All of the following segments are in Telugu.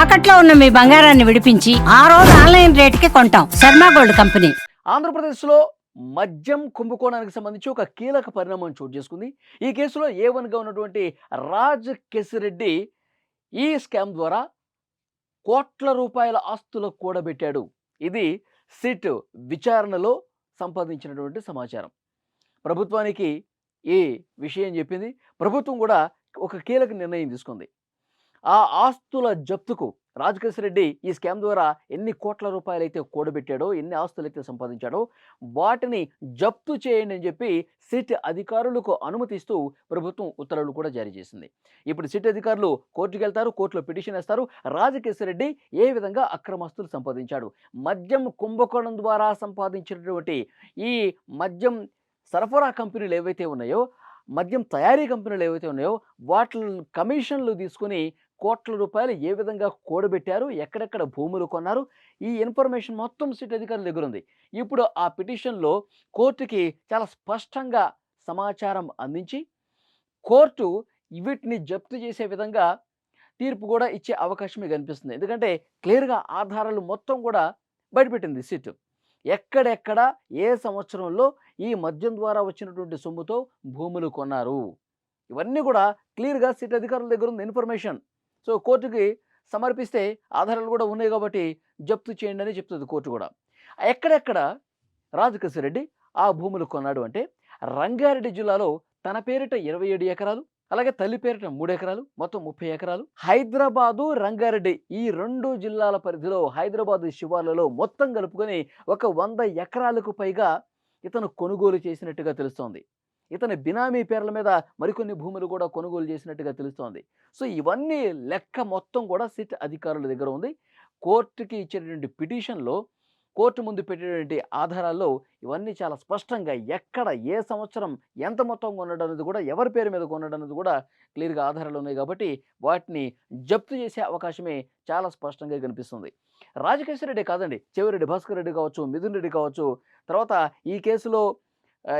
తాకట్లో ఉన్న మీ బంగారాన్ని విడిపించి ఆ రోజు ఆన్లైన్ రేటుకి కొంటాం. Sharma gold company. ఆంధ్రప్రదేశ్లో మద్యం కుంభకోణానికి సంబంధించి ఒక కీలక పరిణామం చోటు చేసుకుంది. ఈ కేసులో A1గా ఉన్నటువంటి రాజ్ కేసిరెడ్డి ఈ స్కామ్ ద్వారా కోట్ల రూపాయల ఆస్తులు కూడబెట్టాడు. ఇది సిట్ విచారణలో సంపాదించినటువంటి సమాచారం. ప్రభుత్వానికి ఈ విషయం చెప్పింది. ప్రభుత్వం కూడా ఒక కీలక నిర్ణయం తీసుకుంది. ఆ ఆస్తుల జప్తుకు రాజకేశ్వరరెడ్డి ఈ స్కామ్ ద్వారా ఎన్ని కోట్ల రూపాయలైతే కూడబెట్టాడో, ఎన్ని ఆస్తులైతే సంపాదించాడో వాటిని జప్తు చేయండి అని చెప్పి సిట్ అధికారులకు అనుమతిస్తూ ప్రభుత్వం ఉత్తర్వులు కూడా జారీ చేసింది. ఇప్పుడు సిట్ అధికారులు కోర్టుకెళ్తారు, కోర్టులో పిటిషన్ వేస్తారు. రాజకేశ్వరరెడ్డి ఏ విధంగా అక్రమాస్తులు సంపాదించాడు, మద్యం కుంభకోణం ద్వారా సంపాదించినటువంటి ఈ మద్యం సరఫరా కంపెనీలు ఏవైతే ఉన్నాయో, మద్యం తయారీ కంపెనీలు ఏవైతే ఉన్నాయో వాటి కమిషన్లు తీసుకుని కోట్ల రూపాయలు ఏ విధంగా కూడబెట్టారు, ఎక్కడెక్కడ భూములు కొన్నారు, ఈ ఇన్ఫర్మేషన్ మొత్తం సిట్ అధికారుల దగ్గర ఉంది. ఇప్పుడు ఆ పిటిషన్లో కోర్టుకి చాలా స్పష్టంగా సమాచారం అందించి కోర్టు వీటిని జప్తు చేసే విధంగా తీర్పు కూడా ఇచ్చే అవకాశమే కనిపిస్తుంది. ఎందుకంటే క్లియర్గా ఆధారాలు మొత్తం కూడా బయటపెట్టింది సిట్. ఎక్కడెక్కడ ఏ సంవత్సరంలో ఈ మద్యం ద్వారా వచ్చినటువంటి సొమ్ముతో భూములు కొన్నారు, ఇవన్నీ కూడా క్లియర్గా సిట్ అధికారుల దగ్గర ఉంది ఇన్ఫర్మేషన్. సో కోర్టుకి సమర్పిస్తే ఆధారాలు కూడా ఉన్నాయి కాబట్టి జప్తు చేయండి అని చెప్తుంది కోర్టు కూడా. ఎక్కడెక్కడ రాజకేశ్వరరెడ్డి ఆ భూములు కొన్నాడు అంటే రంగారెడ్డి జిల్లాలో తన పేరిట 27 ఎకరాలు, అలాగే తల్లి పేరిట 3 ఎకరాలు, మొత్తం 30 ఎకరాలు. హైదరాబాదు, రంగారెడ్డి ఈ 2 జిల్లాల పరిధిలో హైదరాబాదు శివార్లలో మొత్తం కలుపుకొని ఒక 100 ఎకరాలకు పైగా ఇతను కొనుగోలు చేసినట్టుగా తెలుస్తోంది. ఇతని బినామీ పేర్ల మీద మరికొన్ని భూములు కూడా కొనుగోలు చేసినట్టుగా తెలుస్తోంది. సో ఇవన్నీ లెక్క మొత్తం కూడా సిట్ అధికారుల దగ్గర ఉంది. కోర్టుకి ఇచ్చేటువంటి పిటిషన్లో, కోర్టు ముందు పెట్టేటువంటి ఆధారాల్లో ఇవన్నీ చాలా స్పష్టంగా ఎక్కడ ఏ సంవత్సరం ఎంత మొత్తం కొనడం అనేది కూడా, ఎవరి పేరు మీద కొనడం అనేది కూడా క్లియర్గా ఆధారాలు ఉన్నాయి కాబట్టి వాటిని జప్తు చేసే అవకాశమే చాలా స్పష్టంగా కనిపిస్తుంది. రాజకేశ్వరరెడ్డి కాదండి, చెవిరెడ్డి భాస్కర్ రెడ్డి కావచ్చు, మిథున్ రెడ్డి కావచ్చు, తర్వాత ఈ కేసులో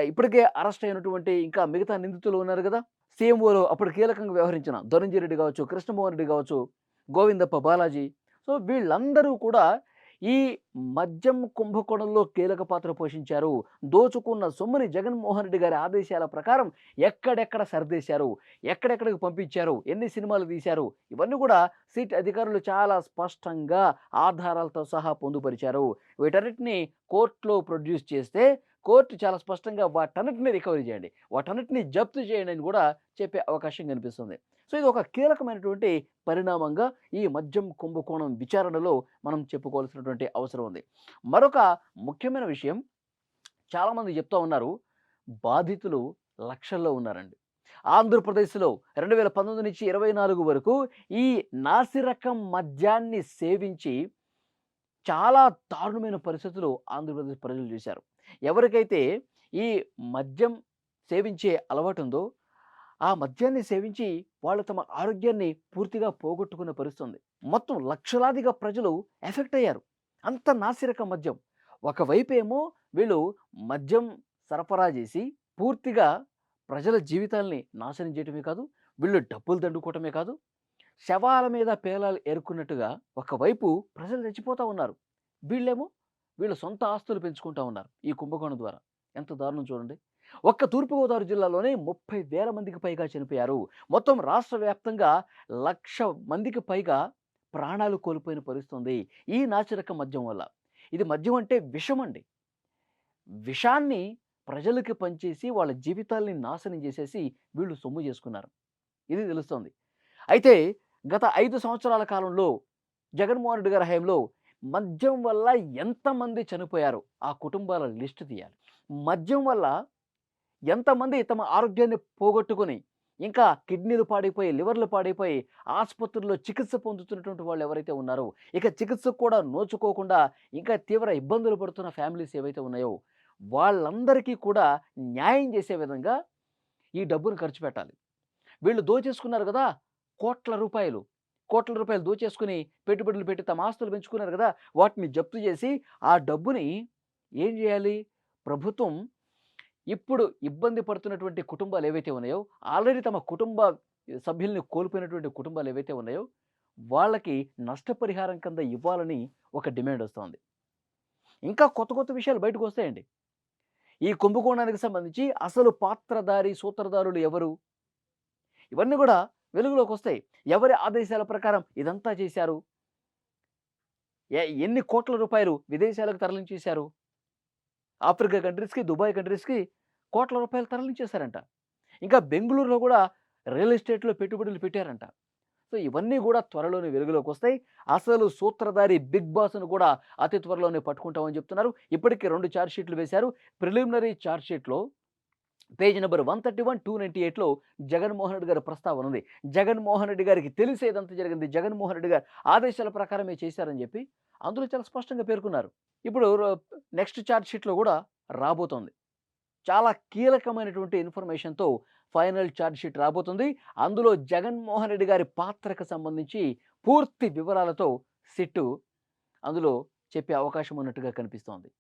ఇప్పటికే అరెస్ట్ అయినటువంటి ఇంకా మిగతా నిందితులు ఉన్నారు కదా, సీఎంఓలో అప్పుడు కీలకంగా వ్యవహరించిన ధనంజయ రెడ్డి కావచ్చు, కృష్ణమోహన్ రెడ్డి కావచ్చు, గోవిందప్ప బాలాజీ. సో వీళ్ళందరూ కూడా ఈ మద్యం కుంభకోణంలో కీలక పాత్ర పోషించారు. దోచుకున్న సొమ్ముని జగన్మోహన్ రెడ్డి గారి ఆదేశాల ప్రకారం ఎక్కడెక్కడ సర్దేశారు, ఎక్కడెక్కడికి పంపించారు, ఎన్ని సినిమాలు తీశారు, ఇవన్నీ కూడా సిట్ అధికారులు చాలా స్పష్టంగా ఆధారాలతో సహా పొందుపరిచారు. వీటన్నిటిని కోర్టులో ప్రొడ్యూస్ చేస్తే కోర్టు చాలా స్పష్టంగా వాటన్నిటిని రికవరీ చేయండి, వాటన్నిటిని జప్తు చేయండి అని కూడా చెప్పే అవకాశం కనిపిస్తుంది. సో ఇది ఒక కీలకమైనటువంటి పరిణామంగా ఈ మద్యం కుంభకోణం విచారణలో మనం చెప్పుకోవాల్సినటువంటి అవసరం ఉంది. మరొక ముఖ్యమైన విషయం, చాలామంది చెప్తా ఉన్నారు బాధితులు లక్షల్లో ఉన్నారండి. ఆంధ్రప్రదేశ్లో 2019 నుంచి 24 వరకు ఈ నాసిరకం మద్యాన్ని సేవించి చాలా దారుణమైన పరిస్థితులు ఆంధ్రప్రదేశ్ ప్రజలు చూశారు. ఎవరికైతే ఈ మద్యం సేవించే అలవాటు ఉందో ఆ మద్యాన్ని సేవించి వాళ్ళు తమ ఆరోగ్యాన్ని పూర్తిగా పోగొట్టుకునే పరిస్థితి ఉంది. మొత్తం లక్షలాదిగా ప్రజలు ఎఫెక్ట్ అయ్యారు. అంత నాసిరకం మద్యం. ఒకవైపు ఏమో వీళ్ళు మద్యం సరఫరా చేసి పూర్తిగా ప్రజల జీవితాల్ని నాశనం చేయటమే కాదు, వీళ్ళు డబ్బులు దండుకోవటమే కాదు, శవాల మీద పేలాలు ఏరుకున్నట్టుగా ఒకవైపు ప్రజలు చచ్చిపోతూ ఉన్నారు. వీళ్ళేమో వీళ్ళ సొంత ఆస్తులు పెంచుకుంటా ఉన్నారు ఈ కుంభకోణం ద్వారా. ఎంత దారుణం చూడండి. ఒక్క తూర్పుగోదావరి జిల్లాలోనే 30,000 మందికి పైగా చనిపోయారు. మొత్తం రాష్ట్ర వ్యాప్తంగా 1,00,000 మందికి పైగా ప్రాణాలు కోల్పోయిన పరిస్థితి ఉంది ఈ నాసిరకం మద్యం వల్ల. ఇది మద్యం అంటే విషం అండి. విషాన్ని ప్రజలకి పంచేసి వాళ్ళ జీవితాల్ని నాశనం చేసేసి వీళ్ళు సొమ్ము చేసుకున్నారు. ఇది తెలుస్తోంది. అయితే గత 5 సంవత్సరాల కాలంలో జగన్మోహన్ రెడ్డి గారి హయాంలో మద్యం వల్ల ఎంతమంది చనిపోయారు ఆ కుటుంబాల లిస్టు తీయాలి. మద్యం వల్ల ఎంతమంది తమ ఆరోగ్యాన్ని పోగొట్టుకొని ఇంకా కిడ్నీలు పాడైపోయి, లివర్లు పాడైపోయి ఆసుపత్రుల్లో చికిత్స పొందుతున్నటువంటి వాళ్ళు ఎవరైతే ఉన్నారో, ఇక చికిత్సకు కూడా నోచుకోకుండా ఇంకా తీవ్ర ఇబ్బందులు పడుతున్న ఫ్యామిలీస్ ఏవైతే ఉన్నాయో వాళ్ళందరికీ కూడా న్యాయం చేసే విధంగా ఈ డబ్బును ఖర్చు పెట్టాలి. వీళ్ళు దోచేసుకున్నారు కదా కోట్ల రూపాయలు. కోట్ల రూపాయలు దోచేసుకుని పెట్టుబడులు పెట్టి తమ ఆస్తులు పెంచుకున్నారు కదా, వాటిని జప్తు చేసి ఆ డబ్బుని ఏం చేయాలి? ప్రభుత్వం ఇప్పుడు ఇబ్బంది పడుతున్నటువంటి కుటుంబాలు ఏవైతే ఉన్నాయో, ఆల్రెడీ తమ కుటుంబ సభ్యుల్ని కోల్పోయినటువంటి కుటుంబాలు ఏవైతే ఉన్నాయో వాళ్ళకి నష్టపరిహారం కింద ఇవ్వాలని ఒక డిమాండ్ వస్తోంది. ఇంకా కొత్త కొత్త విషయాలు బయటకొస్తాయండి. ఈ కుంభకోణానికి సంబంధించి అసలు పాత్రధారి, సూత్రధారులు ఎవరు? ఇవన్నీ గూడా వెలుగులోకొస్తాయి. ఎవరి ఆదేశాల ప్రకారం ఇదంతా చేశారు? ఎన్ని కోట్ల రూపాయలు విదేశాలకు తరలించేశారు? ఆఫ్రికా కంట్రీస్‌కి, దుబాయ్ కంట్రీస్‌కి కోట్ల రూపాయలు తరలించేశారంట. ఇంకా బెంగుళూరులో గూడా రియల్ ఎస్టేట్‌లో పెట్టుబడులు పెట్టారంట. సో, ఇవన్నీ గూడా త్వరలోనే వెలుగులోకొస్తాయి. అసలు సూత్రధారి బిగ్ బాస్‌ను కూడా అతి త్వరలోనే పట్టుకుంటామని చెప్తున్నారు. ఇప్పటికే 2 చార్జ్ షీట్లు వేశారు. ప్రిలిమినరీ చార్జ్ షీట్‌లో పేజ్ నంబర్ 131, 298లో జగన్మోహన్ రెడ్డి గారి ప్రస్తావన ఉంది. జగన్మోహన్ రెడ్డి గారికి తెలిసే ఇదంతా జరిగింది. జగన్మోహన్ రెడ్డి గారి ఆదేశాల ప్రకారమే చేశారని చెప్పి అందులో చాలా స్పష్టంగా పేర్కొన్నారు. ఇప్పుడు నెక్స్ట్ చార్జ్ షీట్‌లో గూడా రాబోతోంది. చాలా కీలకమైనటువంటి ఇన్ఫర్మేషన్‌తో ఫైనల్ చార్జ్ షీట్ రాబోతుంది. అందులో జగన్మోహన్ రెడ్డి గారి పాత్రకు సంబంధించి పూర్తి వివరాలతో సిట్టు అందులో చెప్పే అవకాశం ఉన్నట్టుగా కనిపిస్తోంది.